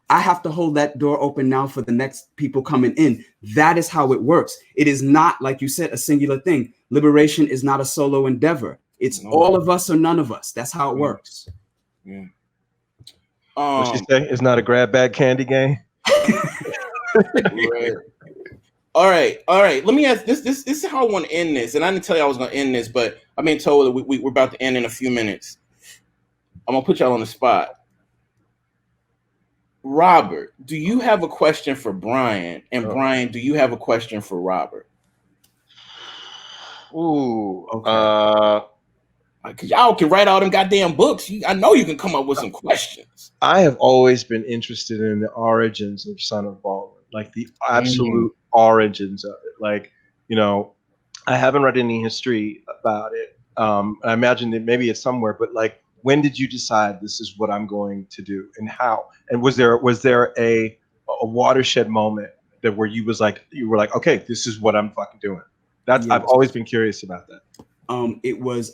I have to hold that door open now for the next people coming in. That is how it works. It is not, like you said, a singular thing. Liberation is not a solo endeavor. It's all of us or none of us. That's how it works. Yeah. What she say? It's not a grab bag candy game. Right. All right. Let me ask this. This is how I want to end this. And I didn't tell you I was going to end this, but I've been told that we're about to end in a few minutes. I'm going to put y'all on the spot. Robert, do you have a question for Brian? And Brian, do you have a question for Robert? Ooh. Okay. Because y'all can write all them goddamn books. I know you can come up with some questions. I have always been interested in the origins of Son of Baldwin, like the absolute origins of it. Like, you know, I haven't read any history about it. I imagine that maybe it's somewhere, but like, when did you decide this is what I'm going to do, and how? And was there a watershed moment that where you were like, okay, this is what I'm fucking doing? I've always been curious about that.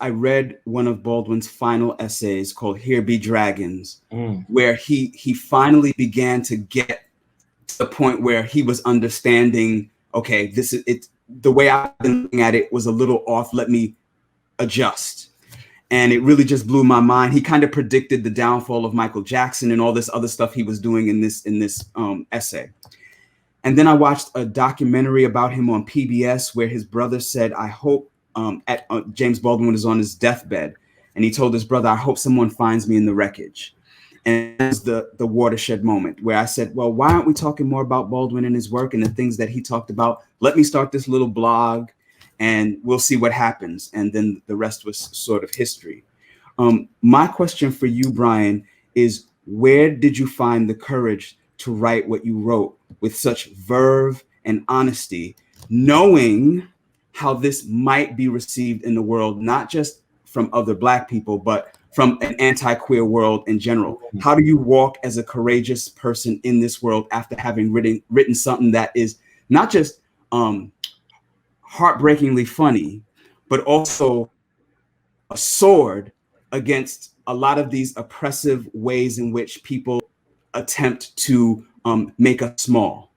I read one of Baldwin's final essays called Here Be Dragons, where he finally began to get to the point where he was understanding, okay, this is it. The way I've been looking at it was a little off. Let me adjust. And it really just blew my mind. He kind of predicted the downfall of Michael Jackson and all this other stuff he was doing in this essay. And then I watched a documentary about him on PBS where his brother said, I hope James Baldwin was on his deathbed. And he told his brother, I hope someone finds me in the wreckage. And that was the watershed moment where I said, well, why aren't we talking more about Baldwin and his work and the things that he talked about? Let me start this little blog and we'll see what happens. And then the rest was sort of history. My question for you, Brian, is where did you find the courage to write what you wrote with such verve and honesty, knowing how this might be received in the world, not just from other Black people, but from an anti-queer world in general? How do you walk as a courageous person in this world after having written something that is not just heartbreakingly funny, but also a sword against a lot of these oppressive ways in which people attempt to make us small?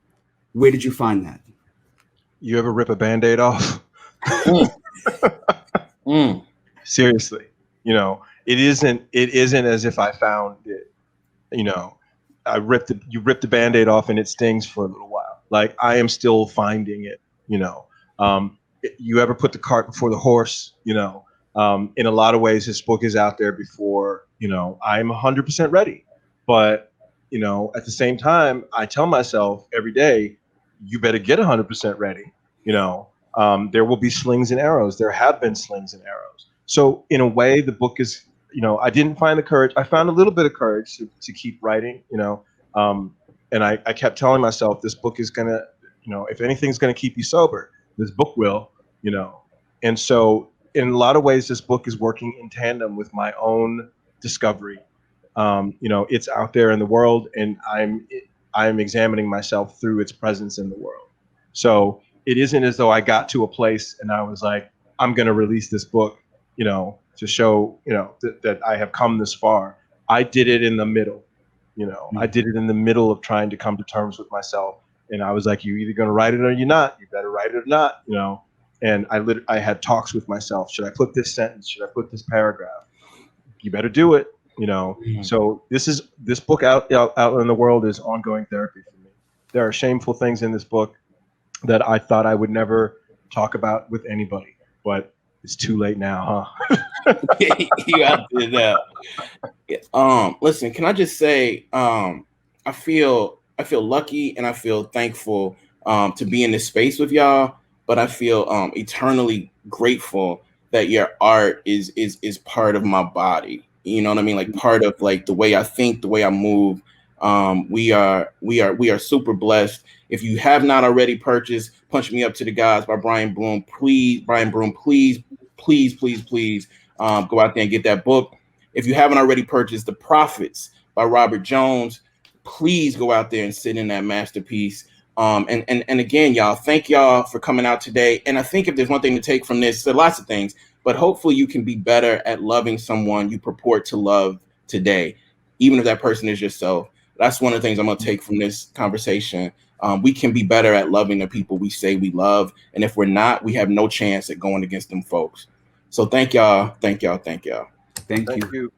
Where did you find that? You ever rip a Band-Aid off? Seriously, you know, it isn't as if I found it, you know, you rip the Band-Aid off and it stings for a little while. Like I am still finding it, you know. You ever put the cart before the horse? You know, in a lot of ways, this book is out there before, you know, I'm 100% ready. But, you know, at the same time, I tell myself every day, you better get 100% ready. You know, there will be slings and arrows. There have been slings and arrows. So in a way, the book is, you know, I didn't find the courage. I found a little bit of courage to keep writing, you know, and I kept telling myself this book is going to, you know, if anything's going to keep you sober, this book will, you know. And so in a lot of ways, this book is working in tandem with my own discovery. You know, it's out there in the world and I'm examining myself through its presence in the world. So it isn't as though I got to a place and I was like, I'm going to release this book, you know, to show, you know, that I have come this far. I did it in the middle, you know, I did it in the middle of trying to come to terms with myself. And I was like, you're either going to write it or you're not. You better write it or not, you know. And I had talks with myself. Should I put this sentence? Should I put this paragraph? You better do it, you know. So this book out in the world is ongoing therapy for me. There are shameful things in this book that I thought I would never talk about with anybody, but it's too late now, huh? You out there now. Listen, can I just say, I feel lucky and I feel thankful to be in this space with y'all, but I feel eternally grateful that your art is part of my body. You know what I mean? Like part of like the way I think, the way I move. We are super blessed. If you have not already purchased Punch Me Up to the Gods by Brian Broome, please go out there and get that book. If you haven't already purchased The Prophets by Robert Jones, please go out there and sit in that masterpiece. And again, y'all, thank y'all for coming out today. And I think if there's one thing to take from this, there are lots of things, but hopefully you can be better at loving someone you purport to love today, even if that person is yourself. That's one of the things I'm going to take from this conversation. We can be better at loving the people we say we love. And if we're not, we have no chance at going against them folks. So thank y'all. Thank you. Thank you.